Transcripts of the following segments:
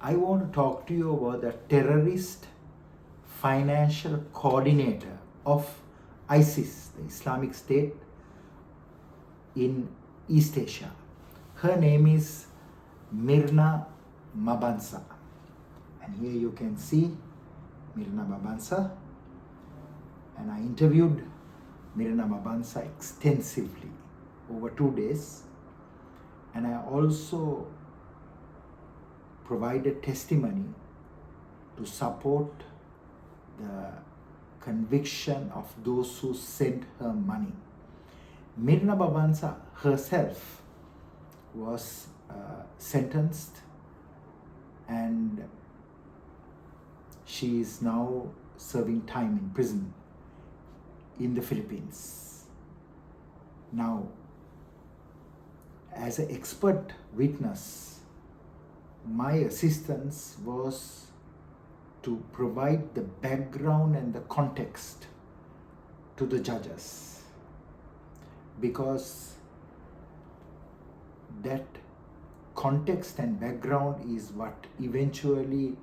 I want to talk to you about the terrorist financial coordinator of ISIS, the Islamic State in East Asia. Her name is Mirna Mabansa. And here you can see Mirna Mabansa. And I interviewed Mirna Mabansa extensively over 2 days. And I also provided testimony to support the conviction of those who sent her money. Mirna Mabansa herself was sentenced, and she is now serving time in prison in the Philippines. Now, as an expert witness, my assistance was to provide the background and the context to the judges, because that context and background is what eventually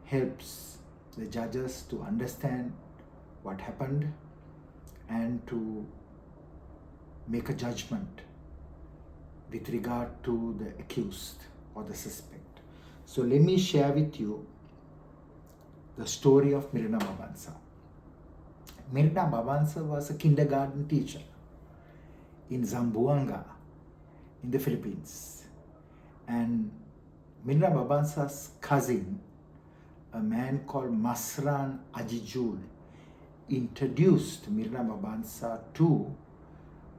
helps the judges to understand what happened and to make a judgment with regard to the accused or the suspect. So let me share with you the story of Mirna Mabansa. Mirna Mabansa was a kindergarten teacher in Zamboanga in the Philippines. And Mirna Mabansa's cousin, a man called Masran Ajijul, introduced Mirna Mabansa to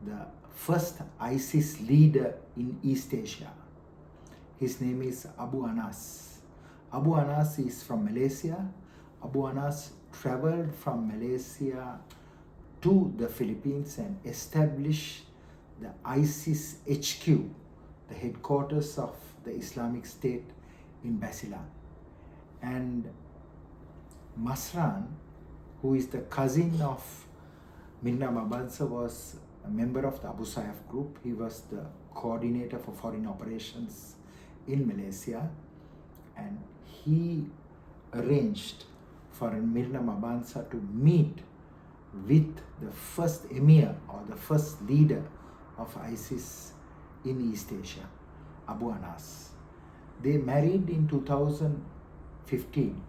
the first ISIS leader in East Asia. His name is Abu Anas. Abu Anas is from Malaysia. Abu Anas traveled from Malaysia to the Philippines and established the ISIS HQ, the headquarters of the Islamic State in Basilan. And Masran, who is the cousin of Mirna Mabansa, was a member of the Abu Sayyaf group. He was the coordinator for foreign operations in Malaysia, and he arranged for Mirna Mabansa to meet with the first emir or the first leader of ISIS in East Asia, Abu Anas. They married in 2015,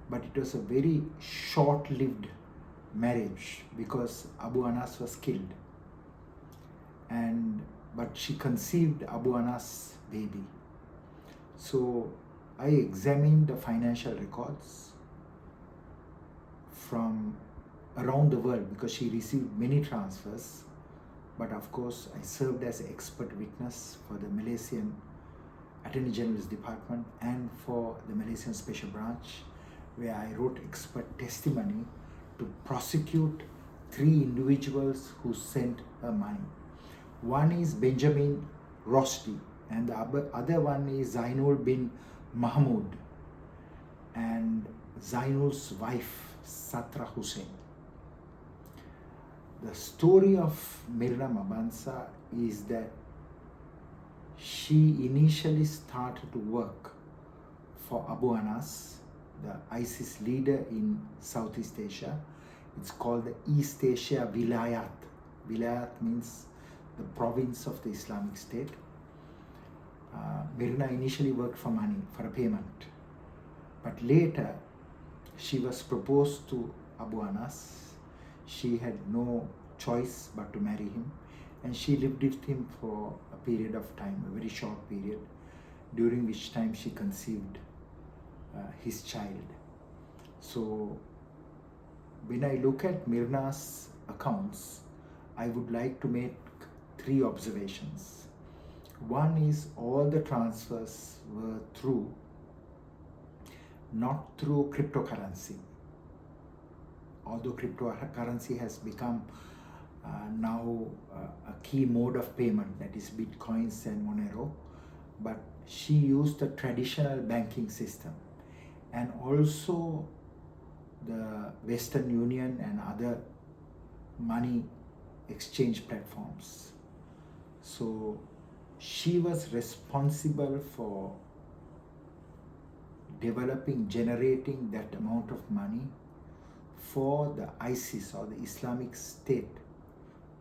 but it was a very short-lived marriage because Abu Anas was killed. But she conceived Abu Anas' baby. So I examined the financial records from around the world because she received many transfers. But of course, I served as an expert witness for the Malaysian Attorney General's Department and for the Malaysian Special Branch, where I wrote expert testimony to prosecute 3 individuals who sent her money. One is Benjamin Rosdi, and the other one is Zainul bin Mahmoud, and Zainul's wife, Satra Hussein. The story of Mirna Mabansa is that she initially started to work for Abu Anas, the ISIS leader in Southeast Asia. It's called the East Asia Vilayat. Vilayat means the province of the Islamic State. Mirna initially worked for money, for a payment. But later, she was proposed to Abu Anas. She had no choice but to marry him, and she lived with him for a period of time, a very short period, during which time she conceived his child. So when I look at Mirna's accounts, I would like to make 3 observations. One is all the transfers were not through cryptocurrency. Although cryptocurrency has become now a key mode of payment, that is Bitcoins and Monero, but she used the traditional banking system and also the Western Union and other money exchange platforms. So she was responsible for developing, generating that amount of money for the ISIS or the Islamic State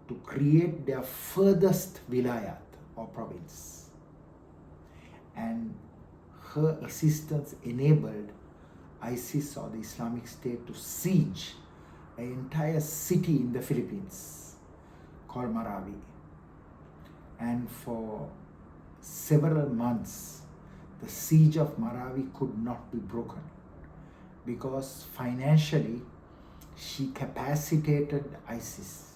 to create their furthest wilayat or province. And her assistance enabled ISIS or the Islamic State to siege an entire city in the Philippines called Marawi. And for several months, the siege of Marawi could not be broken because financially she capacitated ISIS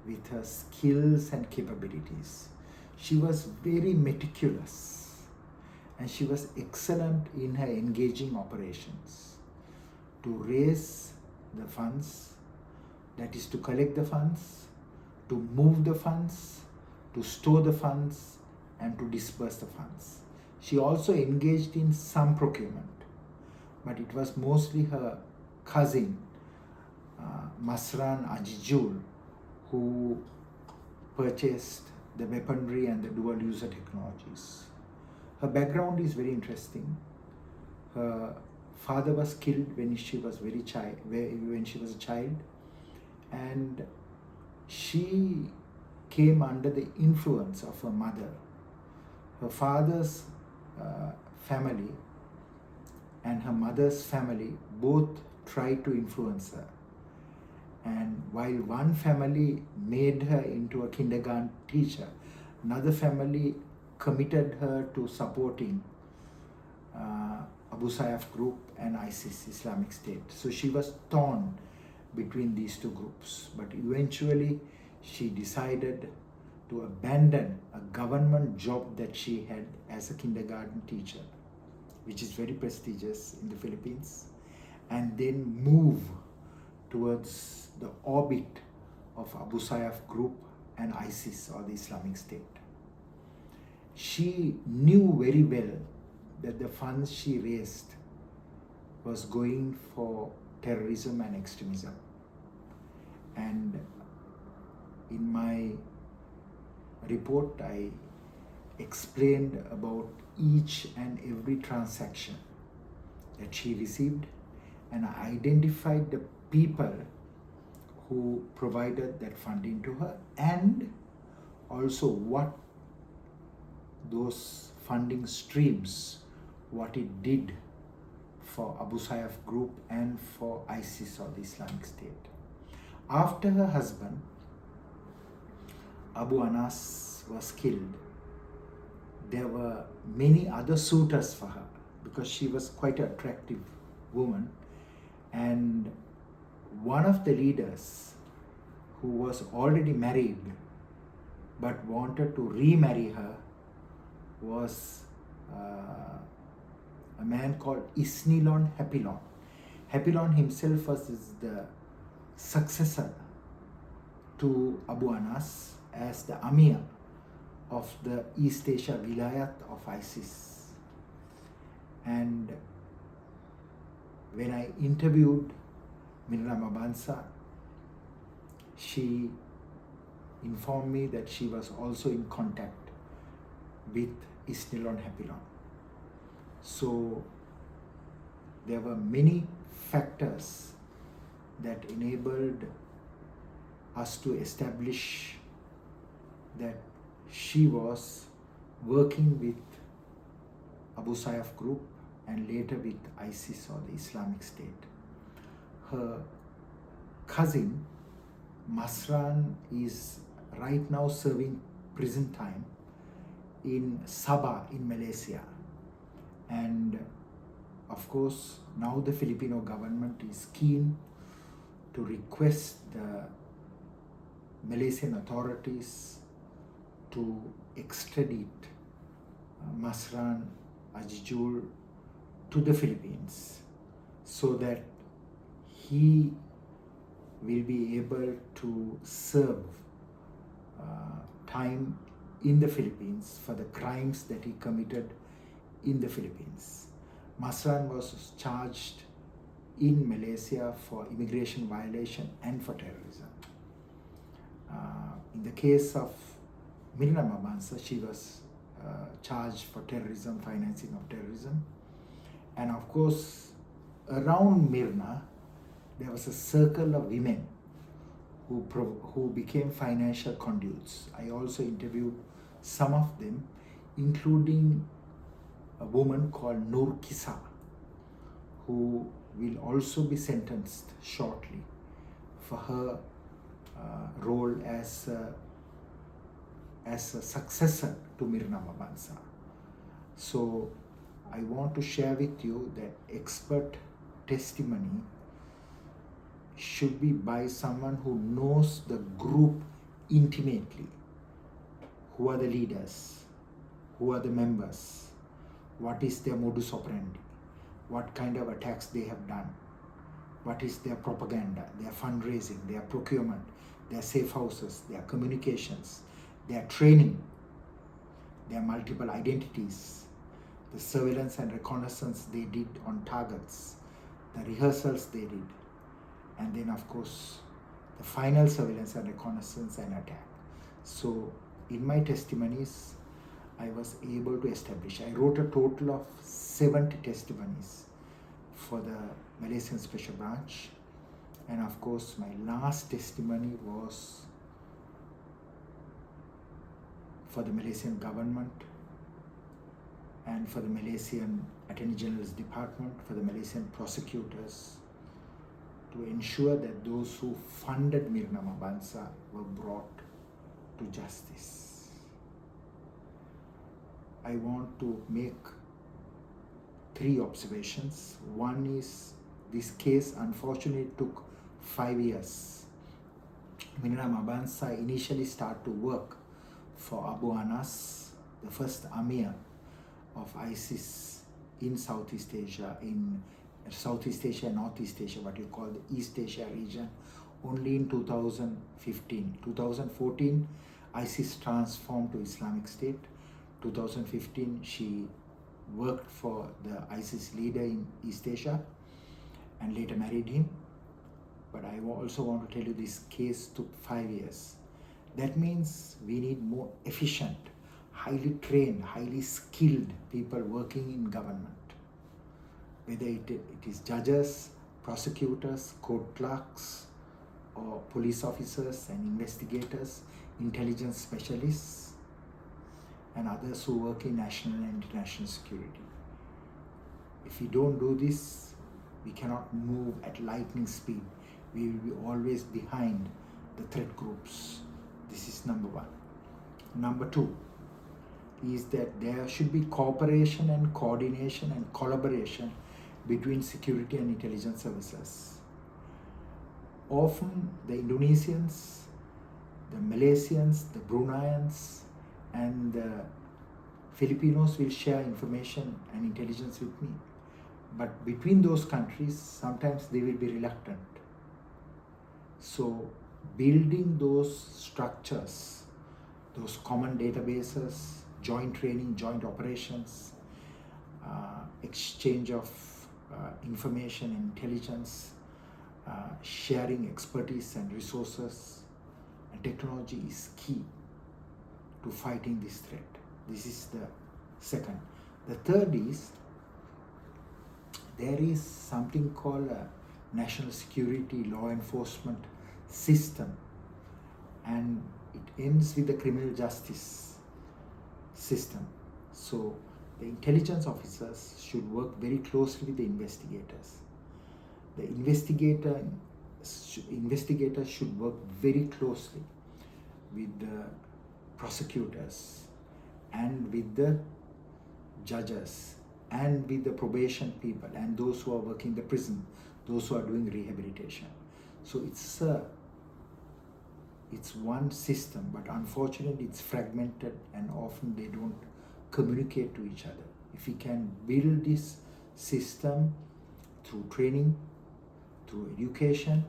with her skills and capabilities. She was very meticulous and she was excellent in her engaging operations to raise the funds, that is to collect the funds, to move the funds, to store the funds, and to disperse the funds. She also engaged in some procurement, but it was mostly her cousin, Masran Ajijul, who purchased the weaponry and the dual user technologies. Her background is very interesting. Her father was killed when she was when she was a child, and she came under the influence of her mother. Her father's family and her mother's family both tried to influence her. And while one family made her into a kindergarten teacher, another family committed her to supporting Abu Sayyaf group and ISIS, Islamic State. So she was torn between these two groups. But eventually she decided to abandon a government job that she had as a kindergarten teacher, which is very prestigious in the Philippines, and then move towards the orbit of Abu Sayyaf group and ISIS or the Islamic State. She knew very well that the funds she raised was going for terrorism and extremism. And in my report, I explained about each and every transaction that she received, and I identified the people who provided that funding to her, and also what those funding streams, what it did for Abu Sayyaf group and for ISIS or the Islamic State. After her husband, Abu Anas, was killed, there were many other suitors for her because she was quite an attractive woman. And one of the leaders who was already married but wanted to remarry her was a man called Isnilon Hapilon. Hapilon himself was the successor to Abu Anas as the Amir of the East Asia Vilayat of ISIS. And when I interviewed Mirna Mabansa, she informed me that she was also in contact with Isnilon Hapilon. So there were many factors that enabled us to establish that she was working with Abu Sayyaf group and later with ISIS or the Islamic State. Her cousin Masran is right now serving prison time in Sabah in Malaysia. And of course, now the Filipino government is keen to request the Malaysian authorities to extradite Masran Ajijul to the Philippines so that he will be able to serve time in the Philippines for the crimes that he committed in the Philippines. Masran was charged in Malaysia for immigration violation and for terrorism. In the case of Mirna Mabansa, she was charged for terrorism, financing of terrorism. And of course, around Myrna, there was a circle of women who became financial conduits. I also interviewed some of them, including a woman called Nur Kisa, who will also be sentenced shortly for her role as a successor to Myrna Mabansa. So I want to share with you that expert testimony should be by someone who knows the group intimately. Who are the leaders? Who are the members? What is their modus operandi? What kind of attacks they have done? What is their propaganda, their fundraising, their procurement, their safe houses, their communications, their training, their multiple identities, the surveillance and reconnaissance they did on targets, the rehearsals they did, and then of course the final surveillance and reconnaissance and attack. So in my testimonies, I was able to establish, I wrote a total of 70 testimonies for the Malaysian Special Branch, and of course my last testimony was for the Malaysian government and for the Malaysian Attorney General's Department, for the Malaysian prosecutors, to ensure that those who funded Myrna Mabansa were brought to justice. I want to make 3 observations. One is, this case unfortunately took 5 years. Myrna Mabansa initially started to work for Abu Anas, the first Amir of ISIS in Southeast Asia, and Northeast Asia, what you call the East Asia region, only in 2015. 2014, ISIS transformed to Islamic State. 2015, she worked for the ISIS leader in East Asia and later married him. But I also want to tell you, this case took 5 years. That means we need more efficient, highly trained, highly skilled people working in government. Whether it is judges, prosecutors, court clerks, or police officers and investigators, intelligence specialists, and others who work in national and international security. If we don't do this, we cannot move at lightning speed. We will be always behind the threat groups. This is number 1. Number 2 is that there should be cooperation and coordination and collaboration between security and intelligence services. Often the Indonesians, the Malaysians, the Bruneians, and the Filipinos will share information and intelligence with me. But between those countries, sometimes they will be reluctant. So building those structures, those common databases, joint training, joint operations, exchange of information and intelligence, sharing expertise and resources and technology is key to fighting this threat. This is the second. The third is, there is something called a national security law enforcement system, and it ends with the criminal justice system. So the intelligence officers should work very closely with the investigators. The investigators should work very closely with the prosecutors and with the judges and with the probation people and those who are working in the prison, those who are doing rehabilitation. So it's one system, but unfortunately it's fragmented and often they don't communicate to each other. If we can build this system through training, through education,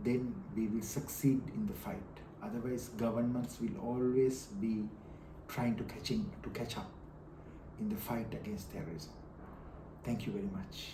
then we will succeed in the fight. Otherwise, governments will always be trying to catch up in the fight against terrorism. Thank you very much.